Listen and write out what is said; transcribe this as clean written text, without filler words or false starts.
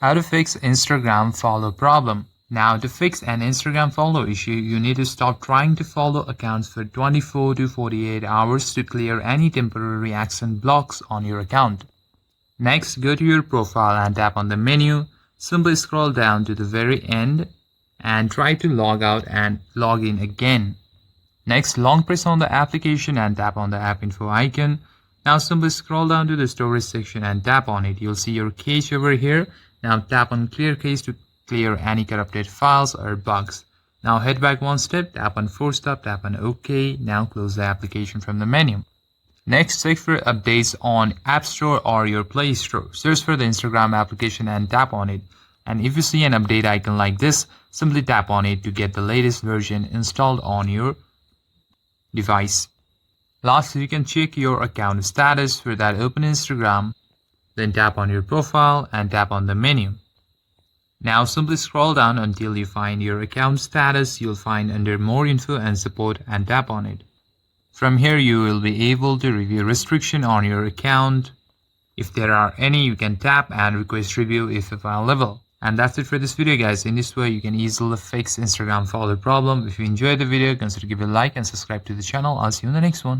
How to fix Instagram follow problem. Now, to fix an Instagram follow issue, you need to stop trying to follow accounts for 24 to 48 hours to clear any temporary account blocks on your account. Next, go to your profile and tap on the menu. Simply scroll down to the very end and try to log out and log in again. Next, long press on the application and tap on the app info icon. Now simply scroll down to the storage section and tap on it. You'll see your cache over here. Now tap on clear cache to clear any corrupted files or bugs. Now head back one step, tap on force stop, tap on OK. Now close the application from the menu. Next, check for updates on App Store or your Play Store. Search for the Instagram application and tap on it. And if you see an update icon like this, simply tap on it to get the latest version installed on your device. Lastly, you can check your account status. For that, open Instagram, then tap on your profile and tap on the menu. Now simply scroll down until you find your account status. You'll find under more info and support and tap on it. From here, you will be able to review restriction on your account. If there are any, you can tap and request review if available. And that's it for this video, guys. In this way, you can easily fix Instagram follow problem. If you enjoyed the video, consider giving a like and subscribe to the channel. I'll see you in the next one.